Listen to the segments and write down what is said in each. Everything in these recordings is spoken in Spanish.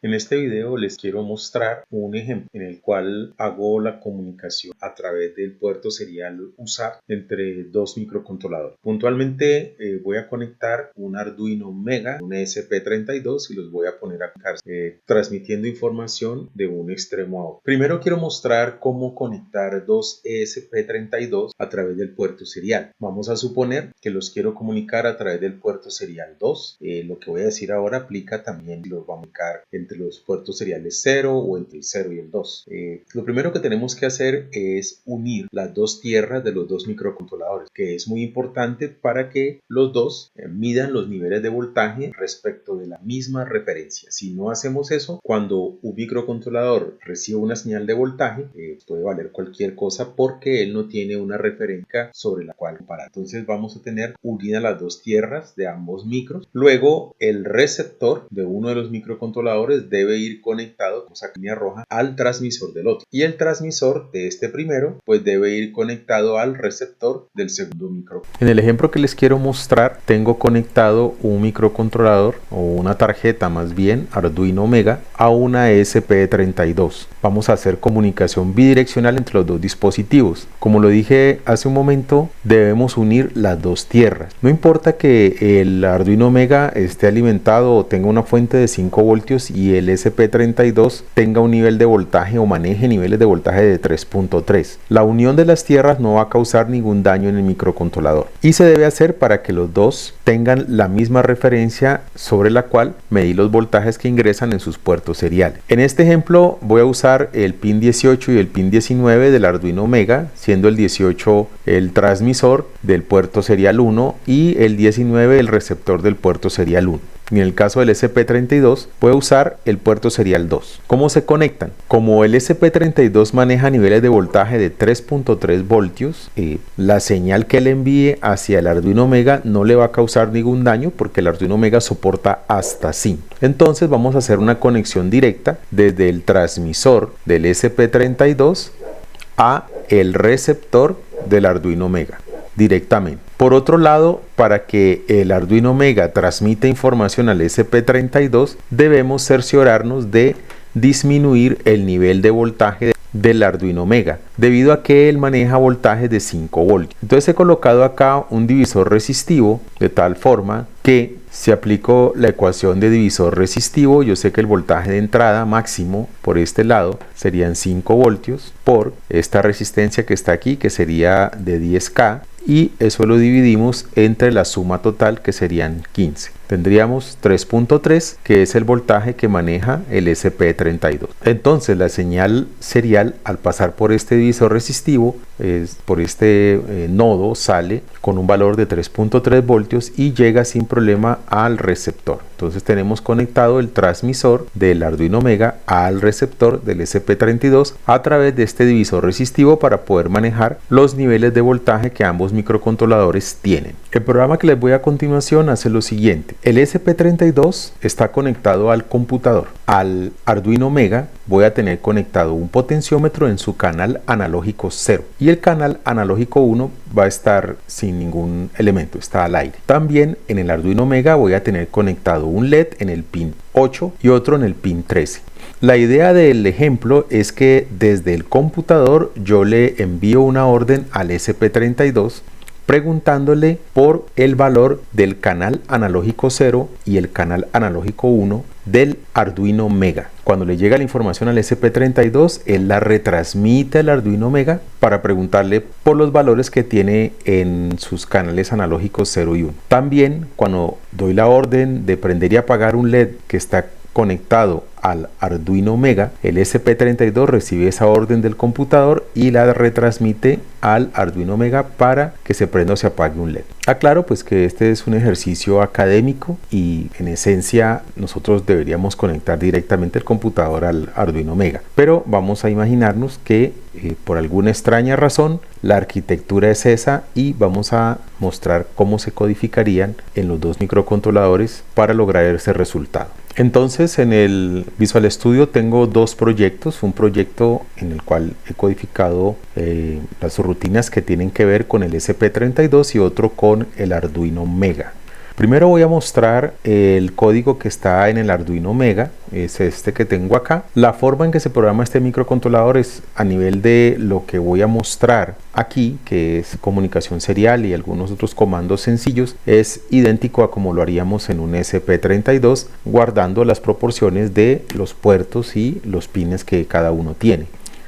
En este video les quiero mostrar un ejemplo en el cual hago la comunicación a través del puerto serial USART entre dos microcontroladores. Puntualmente voy a conectar un Arduino Mega, un ESP32 y los voy a poner a cargar, transmitiendo información de un extremo a otro. Primero quiero mostrar cómo conectar dos ESP32 a través del puerto serial. Vamos a suponer que los quiero comunicar a través del puerto serial 2. Lo que voy a decir ahora aplica también si los vamos a comunicar entre los puertos seriales 0 o entre el 0 y el 2. Lo primero que tenemos que hacer es unir las dos tierras de los dos microcontroladores, que es muy importante para que los dos midan los niveles de voltaje respecto de la misma referencia. Si no hacemos eso, cuando un microcontrolador recibe una señal de voltaje, puede valer cualquier cosa porque él no tiene una referencia sobre la cual comparar. Entonces vamos a tener unidas las dos tierras de ambos micros. Luego el receptor de uno de los microcontroladores debe ir conectado con esa línea roja al transmisor del otro, y el transmisor de este primero pues debe ir conectado al receptor del segundo microcontrolador. En el ejemplo que les quiero mostrar tengo conectado un microcontrolador o una tarjeta más bien Arduino Mega a una ESP32. Vamos a hacer comunicación bidireccional entre los dos dispositivos. Como lo dije hace un momento, debemos unir las dos tierras. No importa que el Arduino Mega esté alimentado o tenga una fuente de 5 voltios y el ESP32 tenga un nivel de voltaje o maneje niveles de voltaje de 3.3. La unión de las tierras no va a causar ningún daño en el microcontrolador y se debe hacer para que los dos tengan la misma referencia sobre la cual medir los voltajes que ingresan en sus puertos seriales. En este ejemplo voy a usar el pin 18 y el pin 19 del Arduino Mega, siendo el 18 el transmisor del puerto serial 1 y el 19 el receptor del puerto serial 1. En el caso del ESP32 voy a usar el puerto serial 2. ¿Cómo se conectan? Como el ESP32 maneja niveles de voltaje de 3.3 voltios, la señal que le envíe hacia el Arduino Mega no le va a causar ningún daño porque el Arduino Mega soporta hasta 5. Entonces vamos a hacer una conexión directa desde el transmisor del ESP32 a el receptor del Arduino Mega directamente. Por otro lado, para que el Arduino Mega transmita información al ESP32, debemos cerciorarnos de disminuir el nivel de voltaje del Arduino Mega, debido a que él maneja voltajes de 5 voltios. Entonces he colocado acá un divisor resistivo de tal forma que si aplico la ecuación de divisor resistivo, yo sé que el voltaje de entrada máximo por este lado serían 5 voltios por esta resistencia que está aquí, que sería de 10K, y eso lo dividimos entre la suma total, que serían 15. Tendríamos 3.3, que es el voltaje que maneja el ESP32. Entonces la señal serial, al pasar por este divisor resistivo, por este nodo, sale con un valor de 3.3 voltios y llega sin problema al receptor. Entonces tenemos conectado el transmisor del Arduino Mega al receptor del ESP32 a través de este divisor resistivo para poder manejar los niveles de voltaje que ambos microcontroladores tienen. El programa que les voy a continuación hace lo siguiente. El ESP32 está conectado al computador. Al Arduino Mega voy a tener conectado un potenciómetro en su canal analógico 0 y el canal analógico 1 va a estar sin ningún elemento, está al aire. También en el Arduino Mega voy a tener conectado un LED en el pin 8 y otro en el pin 13. La idea del ejemplo es que desde el computador yo le envío una orden al ESP32 preguntándole por el valor del canal analógico 0 y el canal analógico 1 del Arduino Mega. Cuando le llega la información al ESP32, él la retransmite al Arduino Mega para preguntarle por los valores que tiene en sus canales analógicos 0 y 1. También cuando doy la orden de prender y apagar un LED que está conectado al Arduino Mega, el ESP32 recibe esa orden del computador y la retransmite al Arduino Mega para que se prenda o se apague un LED. Aclaro pues que este es un ejercicio académico y en esencia nosotros deberíamos conectar directamente el computador al Arduino Mega, pero vamos a imaginarnos que por alguna extraña razón la arquitectura es esa y vamos a mostrar cómo se codificarían en los dos microcontroladores para lograr ese resultado. Entonces en el Visual Studio tengo dos proyectos, un proyecto en el cual he codificado las rutinas que tienen que ver con el ESP32 y otro con el Arduino Mega. Primero voy a mostrar el código que está en el Arduino Mega, es este que tengo acá. La forma en que se programa este microcontrolador es a nivel de lo que voy a mostrar aquí, que es comunicación serial y algunos otros comandos sencillos, es idéntico a como lo haríamos en un ESP32, guardando las proporciones de los puertos y los pines que cada uno tiene.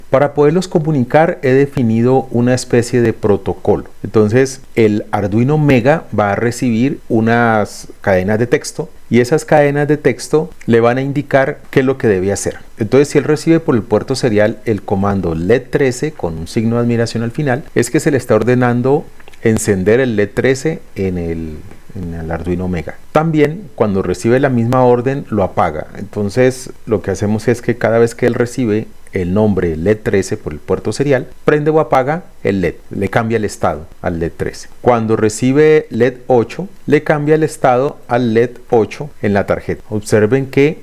Para poderlos comunicar he definido una especie de protocolo. Entonces el Arduino Mega va a recibir unas cadenas de texto y esas cadenas de texto le van a indicar qué es lo que debe hacer. Entonces si él recibe por el puerto serial el comando LED 13 con un signo de admiración al final, es que se le está ordenando encender el LED 13 en el Arduino Mega. También cuando recibe la misma orden lo apaga. Entonces lo que hacemos es que cada vez que él recibe el nombre LED 13 por el puerto serial, prende o apaga el LED, le cambia el estado al LED 13. Cuando recibe LED 8, le cambia el estado al LED 8 en la tarjeta. Observen que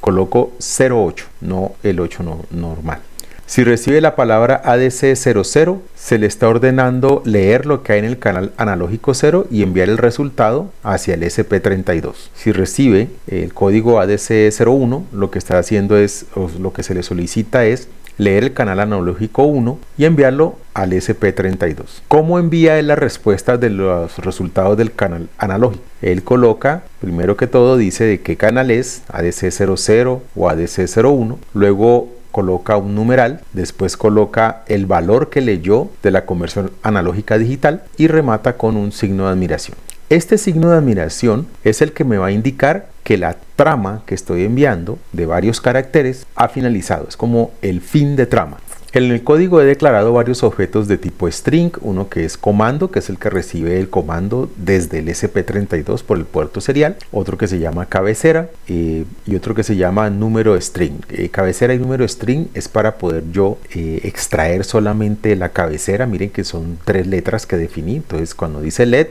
coloco 08, no el 8 normal. Si recibe la palabra ADC00, se le está ordenando leer lo que hay en el canal analógico 0 y enviar el resultado hacia el ESP32. Si recibe el código ADC01, lo que está haciendo es, o lo que se le solicita es leer el canal analógico 1 y enviarlo al ESP32. ¿Cómo envía él las respuestas de los resultados del canal analógico? Él coloca, primero que todo dice de qué canal es, ADC00 o ADC01, luego coloca un numeral, después coloca el valor que leyó de la conversión analógica a digital y remata con un signo de admiración. Este signo de admiración es el que me va a indicar que la trama que estoy enviando de varios caracteres ha finalizado, es como el fin de trama. En el código he declarado varios objetos de tipo string, uno que es comando, que es el que recibe el comando desde el ESP32 por el puerto serial, otro que se llama cabecera y otro que se llama número string. Cabecera y número string es para poder yo extraer solamente la cabecera. Miren que son 3 letras que definí, entonces cuando dice LED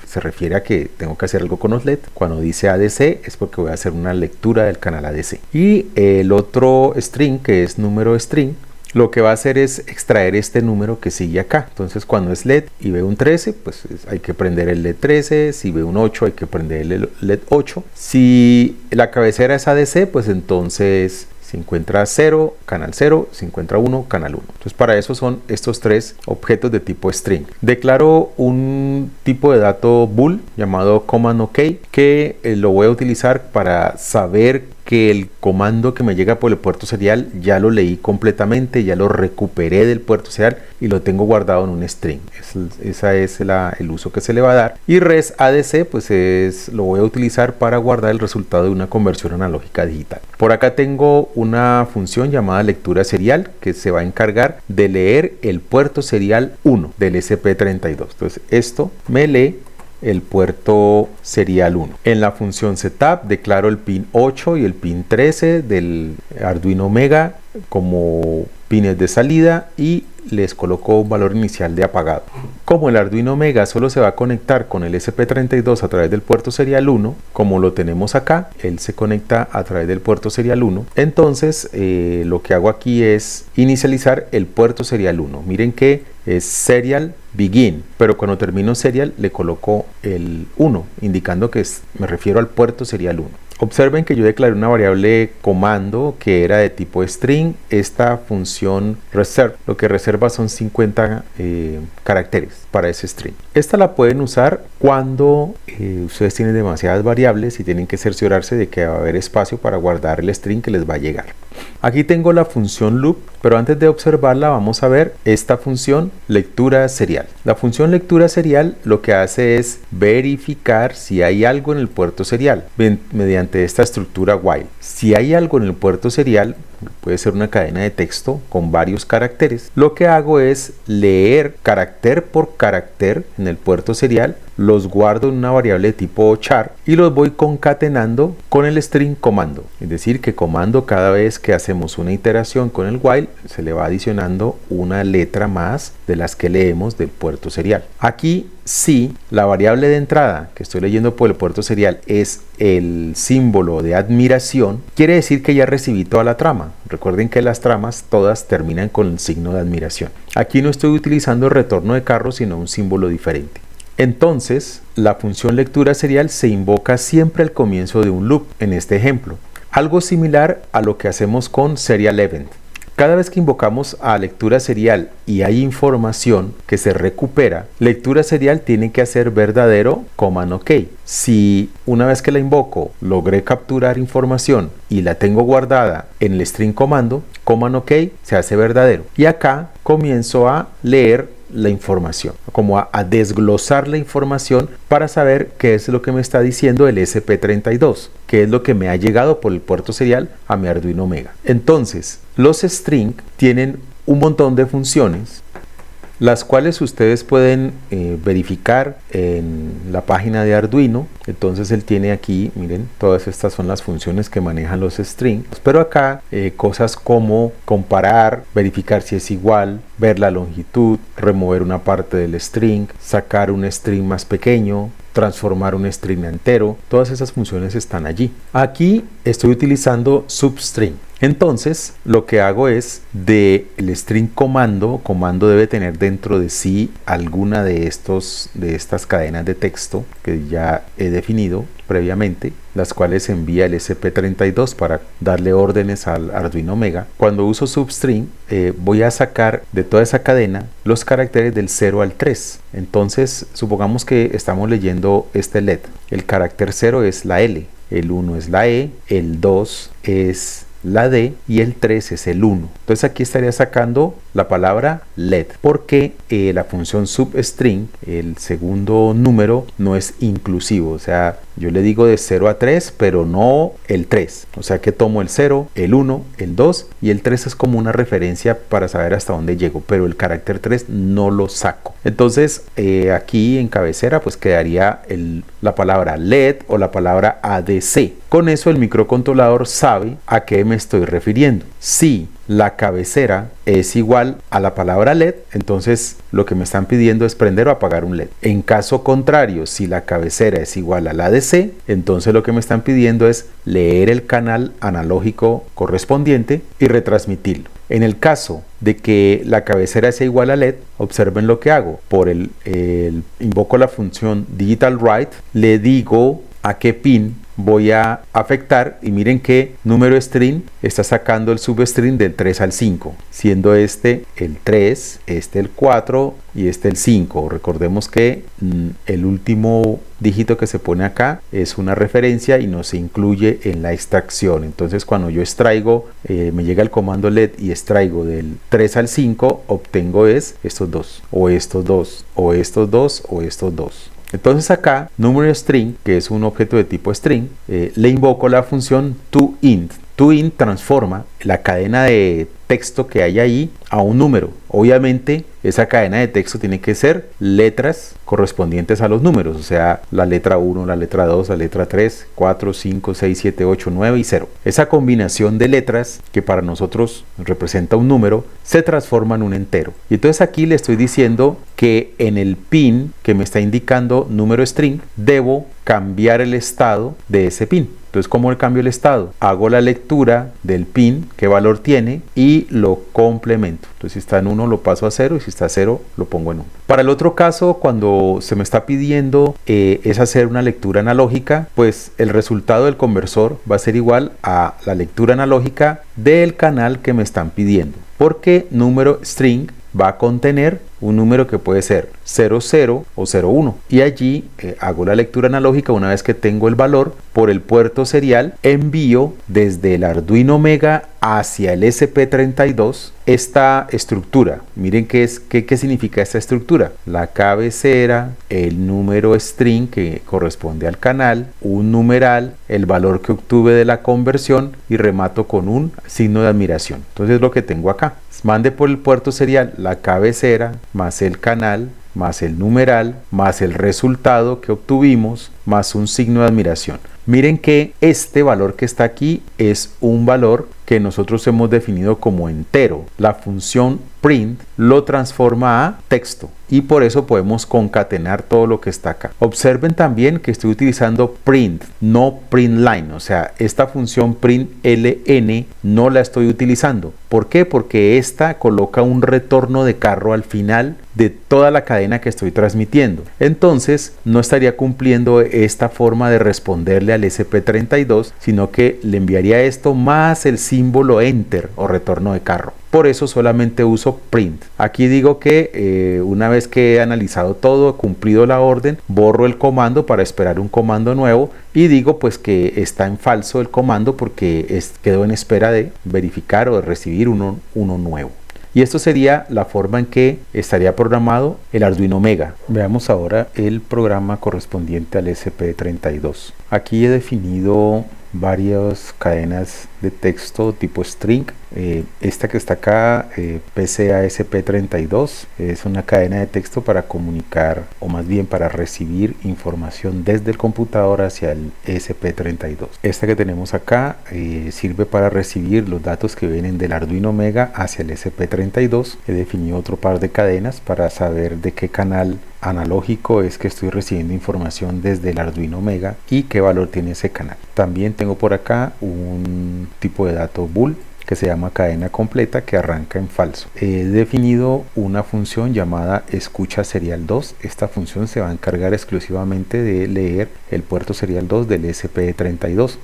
se refiere a que tengo que hacer algo con los LED. Cuando dice ADC es porque voy a hacer una lectura del canal ADC. Y el otro string, que es número string, lo que va a hacer es extraer este número que sigue acá. Entonces cuando es LED y ve un 13, pues hay que prender el LED 13. Si ve un 8, hay que prender el LED 8. Si la cabecera es ADC, pues entonces si encuentra 0, canal 0, si encuentra 1, canal 1. Entonces para eso son estos 3 objetos de tipo string. Declaro un tipo de dato bool llamado command OK, que lo voy a utilizar para saber que el comando que me llega por el puerto serial ya lo leí completamente, ya lo recuperé del puerto serial y lo tengo guardado en un string. Ese es el uso que se le va a dar. Y res ADC pues lo voy a utilizar para guardar el resultado de una conversión analógica a digital. Por acá tengo una función llamada lectura serial que se va a encargar de leer el puerto serial 1 del ESP32. Entonces esto me lee el puerto serial 1. En la función setup declaro el pin 8 y el pin 13 del Arduino Mega como pines de salida y les coloco un valor inicial de apagado. Como el Arduino Mega solo se va a conectar con el ESP32 a través del puerto serial 1, como lo tenemos acá, él se conecta a través del puerto serial 1, entonces lo que hago aquí es inicializar el puerto serial 1. Miren que es serial begin, pero cuando termino serial le coloco el 1, indicando que me refiero al puerto serial 1. Observen que yo declaré una variable comando que era de tipo string. Esta función reserve, lo que reserva son 50 caracteres para ese string. Esta la pueden usar cuando ustedes tienen demasiadas variables y tienen que cerciorarse de que va a haber espacio para guardar el string que les va a llegar. Aquí tengo la función loop, pero antes de observarla vamos a ver esta función lectura serial. La función lectura serial lo que hace es verificar si hay algo en el puerto serial mediante esta estructura while. Si hay algo en el puerto serial, puede ser una cadena de texto con varios caracteres, lo que hago es leer carácter por carácter en el puerto serial, los guardo en una variable de tipo char y los voy concatenando con el string comando. Es decir, que comando, cada vez que hacemos una iteración con el while, se le va adicionando una letra más de las que leemos del puerto serial. Aquí, si la variable de entrada que estoy leyendo por el puerto serial es el símbolo de admiración, quiere decir que ya recibí toda la trama. Recuerden que las tramas todas terminan con el signo de admiración. Aquí no estoy utilizando retorno de carro, sino un símbolo diferente. Entonces, la función lectura serial se invoca siempre al comienzo de un loop, en este ejemplo. Algo similar a lo que hacemos con serial event. Cada vez que invocamos a lectura serial y hay información que se recupera, lectura serial tiene que hacer verdadero, command OK. Si una vez que la invoco logré capturar información y la tengo guardada en el string comando, command OK se hace verdadero. Y acá comienzo a leer la información, como a desglosar la información para saber qué es lo que me está diciendo el ESP32, qué es lo que me ha llegado por el puerto serial a mi Arduino Mega. Entonces, los string tienen un montón de funciones, las cuales ustedes pueden verificar en la página de Arduino. Entonces él tiene aquí, miren, todas estas son las funciones que manejan los strings, pero acá cosas como comparar, verificar si es igual, ver la longitud, remover una parte del string, sacar un string más pequeño, transformar un string entero. Todas esas funciones están allí. Aquí estoy utilizando substring. Entonces lo que hago es del string comando debe tener dentro de sí alguna de estas cadenas de texto que ya he definido previamente, las cuales envía el ESP32 para darle órdenes al Arduino Mega. Cuando uso substring voy a sacar de toda esa cadena los caracteres del 0 al 3. Entonces supongamos que estamos leyendo este LED. El carácter 0 es la L, el 1 es la E, el 2 es la D y el 3 es el 1. Entonces aquí estaría sacando la palabra LED, porque la función substring, el segundo número, no es inclusivo. O sea, yo le digo de 0 a 3, pero no el 3. O sea que tomo el 0, el 1, el 2 y el 3 es como una referencia para saber hasta dónde llego, pero el carácter 3 no lo saco. Entonces aquí en cabecera pues quedaría la palabra LED o la palabra ADC. Con eso el microcontrolador sabe a qué me estoy refiriendo. Si la cabecera es igual a la palabra LED, entonces lo que me están pidiendo es prender o apagar un LED. En caso contrario, si la cabecera es igual a la ADC, entonces lo que me están pidiendo es leer el canal analógico correspondiente y retransmitirlo. En el caso de que la cabecera sea igual a LED, observen lo que hago. Invoco la función digitalWrite, le digo a qué pin voy a afectar y miren que número string está sacando el substring del 3 al 5, siendo este el 3, este el 4 y este el 5. Recordemos que el último dígito que se pone acá es una referencia y no se incluye en la extracción. Entonces cuando yo extraigo, me llega el comando LED y extraigo del 3 al 5, obtengo estos dos, o estos dos, o estos dos, o estos dos. Entonces acá, número string, que es un objeto de tipo string, le invoco la función toInt. toInt transforma la cadena de texto que hay ahí a un número. Obviamente esa cadena de texto tiene que ser letras correspondientes a los números, o sea, la letra 1, la letra 2, la letra 3, 4, 5, 6, 7, 8, 9 y 0. Esa combinación de letras que para nosotros representa un número se transforma en un entero. Y entonces aquí le estoy diciendo que en el pin que me está indicando número string debo cambiar el estado de ese pin. Entonces, ¿cómo le cambio el estado? Hago la lectura del pin, qué valor tiene, y lo complemento. Entonces, si está en 1 lo paso a 0 y si está a 0 lo pongo en 1. Para el otro caso, cuando se me está pidiendo es hacer una lectura analógica, pues el resultado del conversor va a ser igual a la lectura analógica del canal que me están pidiendo, porque número string va a contener un número que puede ser 00 o 01 y allí hago la lectura analógica. Una vez que tengo el valor por el puerto serial, envío desde el Arduino Mega hacia el ESP32 esta estructura. Miren qué significa esta estructura: la cabecera, el número string que corresponde al canal, un numeral, el valor que obtuve de la conversión y remato con un signo de admiración. Entonces lo que tengo acá, mande por el puerto serial la cabecera más el canal más el numeral más el resultado que obtuvimos más un signo de admiración. Miren que este valor que está aquí es un valor que nosotros hemos definido como entero. La función print lo transforma a texto y por eso podemos concatenar todo lo que está acá. Observen también que estoy utilizando print, no print line, o sea, esta función print ln no la estoy utilizando. ¿Por qué? Porque esta coloca un retorno de carro al final de toda la cadena que estoy transmitiendo. Entonces no estaría cumpliendo esta forma de responderle al ESP32, sino que le enviaría esto más el símbolo enter o retorno de carro. Por eso solamente uso print. Aquí digo que una vez que he analizado todo, he cumplido la orden, borro el comando para esperar un comando nuevo y digo pues que está en falso el comando porque quedó en espera de verificar o de recibir uno nuevo. Y esto sería la forma en que estaría programado el Arduino Mega. Veamos ahora el programa correspondiente al ESP32. Aquí he definido varias cadenas de texto tipo string. Esta que está acá, PCASP32, es una cadena de texto para comunicar, o más bien para recibir información desde el computador hacia el ESP32. Esta que tenemos acá sirve para recibir los datos que vienen del Arduino Mega hacia el ESP32. He definido otro par de cadenas para saber de qué canal analógico es que estoy recibiendo información desde el Arduino Mega y qué valor tiene ese canal. También tengo por acá un tipo de dato bool que se llama cadena completa, que arranca en falso. He definido una función llamada escucha serial 2. Esta función se va a encargar exclusivamente de leer el puerto serial 2 del ESP32.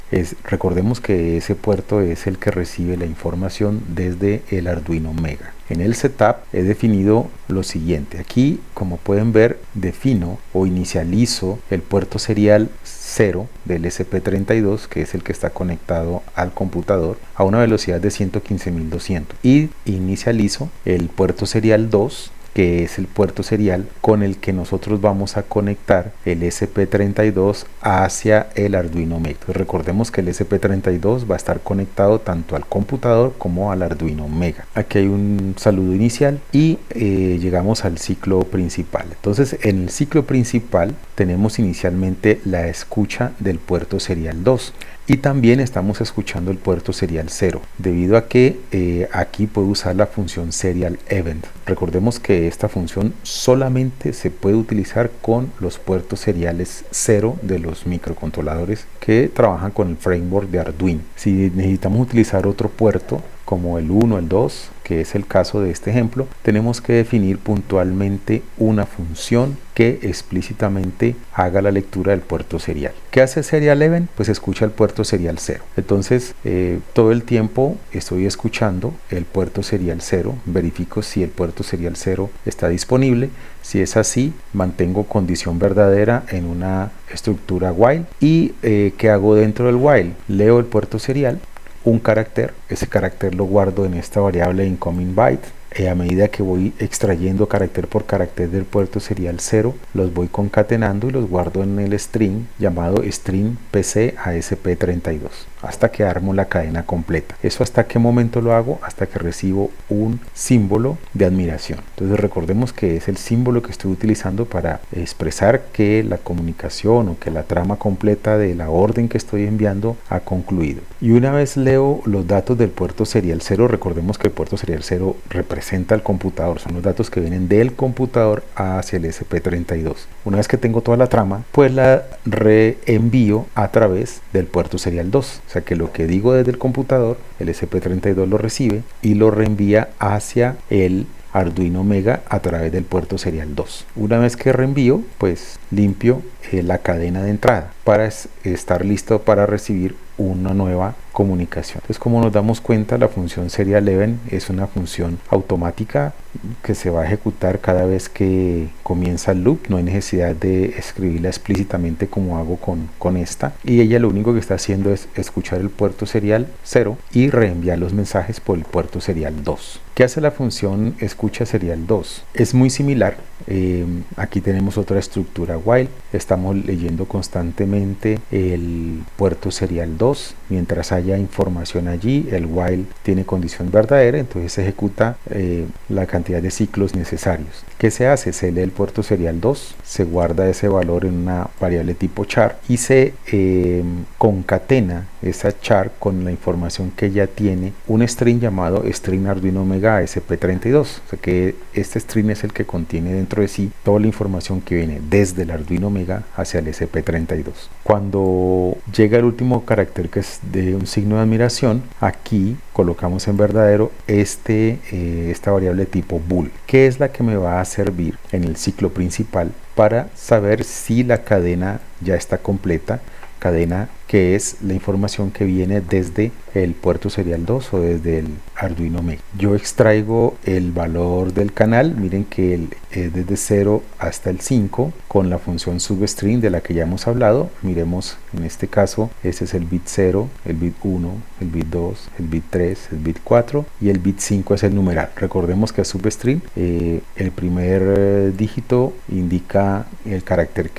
Recordemos que ese puerto es el que recibe la información desde el Arduino Mega. En el setup he definido lo siguiente. Aquí, como pueden ver, defino o inicializo el puerto serial 0 del ESP32, que es el que está conectado al computador, a una velocidad de 115.200, y inicializo el puerto serial 2, que es el puerto serial con el que nosotros vamos a conectar el ESP32 hacia el Arduino Mega. Entonces, recordemos que el ESP32 va a estar conectado tanto al computador como al Arduino Mega. Aquí hay un saludo inicial y llegamos al ciclo principal. Entonces, en el ciclo principal tenemos inicialmente la escucha del puerto serial 2. Y también estamos escuchando el puerto serial 0, debido a que aquí puedo usar la función serial event. Recordemos que esta función solamente se puede utilizar con los puertos seriales 0 de los microcontroladores que trabajan con el framework de Arduino. Si necesitamos utilizar otro puerto, como el 1, el 2, que es el caso de este ejemplo, tenemos que definir puntualmente una función que explícitamente haga la lectura del puerto serial. ¿Qué hace serial event? Pues escucha el puerto serial 0. Entonces, todo el tiempo estoy escuchando el puerto serial 0, verifico si el puerto serial 0 está disponible. Si es así, mantengo condición verdadera en una estructura while. ¿Y qué hago dentro del while? Leo el puerto serial, un carácter, ese carácter lo guardo en esta variable incoming byte. A medida que voy extrayendo carácter por carácter del puerto serial 0, los voy concatenando y los guardo en el string llamado string PCASP32 hasta que armo la cadena completa. ¿Eso hasta qué momento lo hago? Hasta que recibo un símbolo de admiración. Entonces recordemos que es el símbolo que estoy utilizando para expresar que la comunicación o que la trama completa de la orden que estoy enviando ha concluido. Y una vez leo los datos del puerto serial 0, recordemos que el puerto serial 0 representa al computador, son los datos que vienen del computador hacia el ESP32. Una vez que tengo toda la trama, pues la reenvío a través del puerto serial 2. O sea que lo que digo desde el computador, el ESP32 lo recibe y lo reenvía hacia el Arduino Mega a través del puerto serial 2. Una vez que reenvío, pues limpio la cadena de entrada para estar listo para recibir una nueva comunicación. Entonces, como nos damos cuenta, la función serial event es una función automática que se va a ejecutar cada vez que comienza el loop. No hay necesidad de escribirla explícitamente como hago con esta, y ella lo único que está haciendo es escuchar el puerto serial 0 y reenviar los mensajes por el puerto serial 2. ¿Qué hace la función escucha serial 2? Es muy similar. Aquí tenemos otra estructura while. Estamos leyendo constantemente el puerto serial 2 mientras hay haya información allí, el while tiene condición verdadera, entonces se ejecuta la cantidad de ciclos necesarios. ¿Qué se hace? Se lee el puerto serial 2, se guarda ese valor en una variable tipo char y se concatena esa char con la información que ya tiene un string llamado string Arduino Omega ASP32. O sea que este string es el que contiene dentro de sí toda la información que viene desde el Arduino Omega hacia el SP32. Cuando llega el último carácter, que es de un signo de admiración, aquí colocamos en verdadero esta variable tipo bool, que es la que me va a servir en el ciclo principal para saber si la cadena ya está completa, cadena que es la información que viene desde el puerto serial 2 o desde el Arduino Omega. Yo extraigo el valor del canal, miren que es desde 0 hasta el 5 con la función substring de la que ya hemos hablado. Miremos en este caso, ese es el bit 0, el bit 1, el bit 2, el bit 3, el bit 4 y el bit 5 es el numeral. Recordemos que es substring, el primer dígito indica el carácter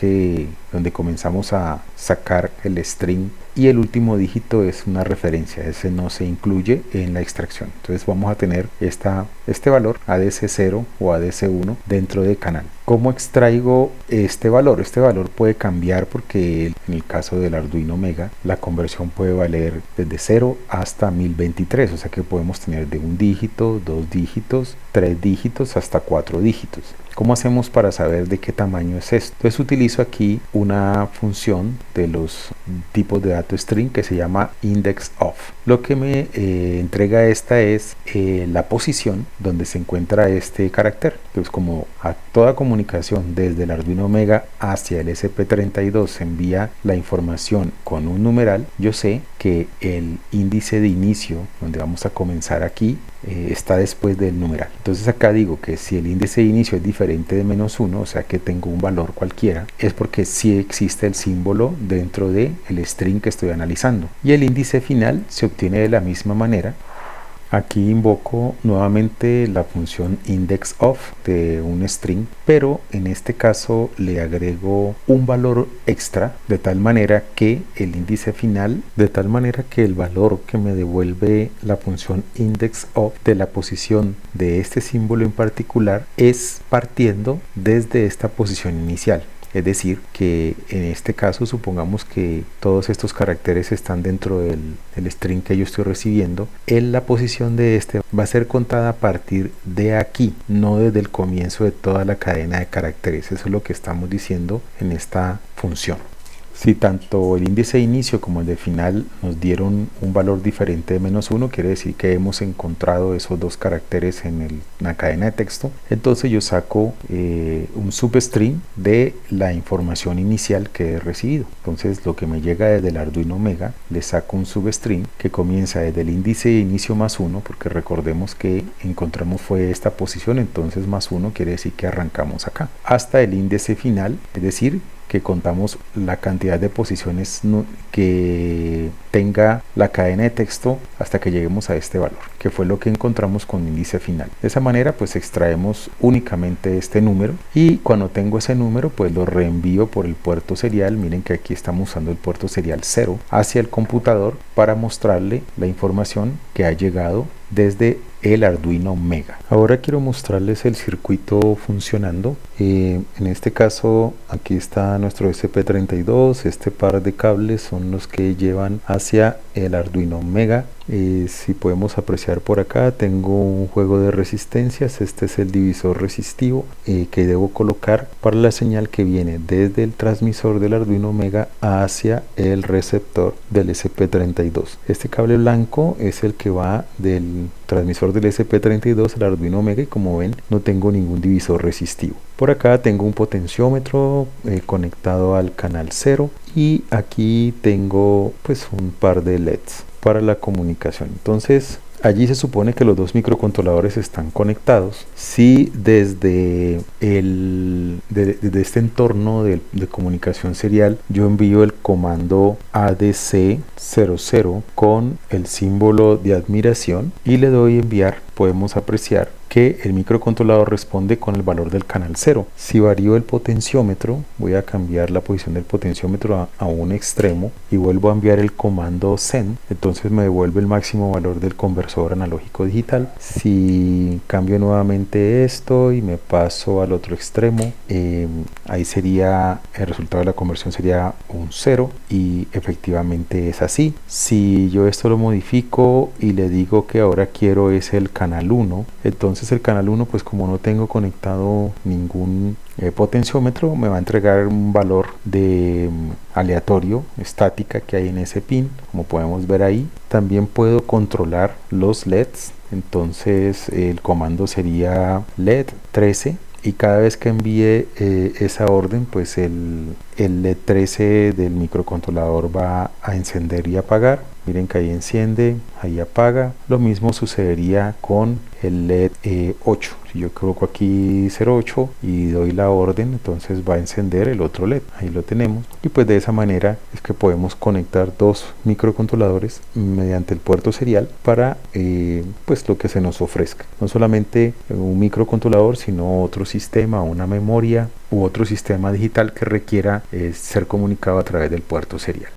donde comenzamos a sacar el string y el último dígito es una referencia, ese no se incluye en la extracción. Entonces vamos a tener este valor ADC0 o ADC1 dentro de canal. ¿Cómo extraigo este valor? Este valor puede cambiar porque en el caso del Arduino Omega la conversión puede valer desde 0 hasta 1023, o sea que podemos tener de un dígito, 2 dígitos, 3 dígitos hasta 4 dígitos. ¿Cómo hacemos para saber de qué tamaño es esto? Entonces utilizo aquí una función de los tipos de datos string que se llama indexOf. Lo que me entrega esta es la posición donde se encuentra este carácter. Entonces, como a toda comunicación desde el Arduino Omega hacia el SP32 se envía la información con un numeral, yo sé que el índice de inicio, donde vamos a comenzar aquí, está después del numeral. Entonces acá digo que si el índice de inicio es diferente de -1, o sea que tengo un valor cualquiera, es porque sí existe el símbolo dentro del string que estoy analizando. Y el índice final se obtiene de la misma manera. Aquí invoco nuevamente la función indexOf de un string, pero en este caso le agrego un valor extra de tal manera que el índice final, de tal manera que el valor que me devuelve la función indexOf de la posición de este símbolo en particular es partiendo desde esta posición inicial. Es decir, que en este caso supongamos que todos estos caracteres están dentro del string que yo estoy recibiendo. La posición de este va a ser contada a partir de aquí, no desde el comienzo de toda la cadena de caracteres. Eso es lo que estamos diciendo en esta función. Si tanto el índice de inicio como el de final nos dieron un valor diferente de -1, quiere decir que hemos encontrado esos dos caracteres en la cadena de texto. Entonces yo saco un substring de la información inicial que he recibido. Entonces lo que me llega desde el Arduino Omega, le saco un substring que comienza desde el índice de inicio +1, porque recordemos que encontramos fue esta posición, entonces +1 quiere decir que arrancamos acá, hasta el índice final, es decir, que contamos la cantidad de posiciones que tenga la cadena de texto hasta que lleguemos a este valor, que fue lo que encontramos con índice final. De esa manera pues extraemos únicamente este número y cuando tengo ese número pues lo reenvío por el puerto serial. Miren que aquí estamos usando el puerto serial 0 hacia el computador para mostrarle la información que ha llegado desde el Arduino Omega. Ahora quiero mostrarles el circuito funcionando. En este caso aquí está nuestro SP32, este par de cables son los que llevan hacia el Arduino Omega. Si podemos apreciar por acá, tengo un juego de resistencias. Este es el divisor resistivo que debo colocar para la señal que viene desde el transmisor del Arduino Omega hacia el receptor del SP32. Este cable blanco es el que va del transmisor del SP32 al Arduino Omega y como ven no tengo ningún divisor resistivo. Por acá tengo un potenciómetro conectado al canal 0 y aquí tengo pues un par de LEDs para la comunicación. Entonces allí se supone que los dos microcontroladores están conectados. Si desde este entorno de comunicación serial yo envío el comando ADC00 con el símbolo de admiración y le doy enviar, podemos apreciar que el microcontrolador responde con el valor del canal 0. Si varío el potenciómetro, voy a cambiar la posición del potenciómetro a un extremo y vuelvo a enviar el comando send, entonces me devuelve el máximo valor del conversor analógico digital. Si cambio nuevamente esto y me paso al otro extremo, ahí sería el resultado de la conversión sería un 0 y efectivamente es así. Si yo esto lo modifico y le digo que ahora quiero es el canal 1, entonces el canal 1, pues como no tengo conectado ningún potenciómetro, me va a entregar un valor de aleatorio estática que hay en ese pin, como podemos ver ahí. También puedo controlar los LEDs, entonces el comando sería LED 13 y cada vez que envíe esa orden, pues el LED 13 del microcontrolador va a encender y apagar. Miren que ahí enciende, ahí apaga. Lo mismo sucedería con el LED 8. Si yo coloco aquí 08 y doy la orden, entonces va a encender el otro LED. Ahí lo tenemos. Y pues de esa manera es que podemos conectar dos microcontroladores mediante el puerto serial para pues lo que se nos ofrezca. No solamente un microcontrolador, sino otro sistema, una memoria u otro sistema digital que requiera ser comunicado a través del puerto serial.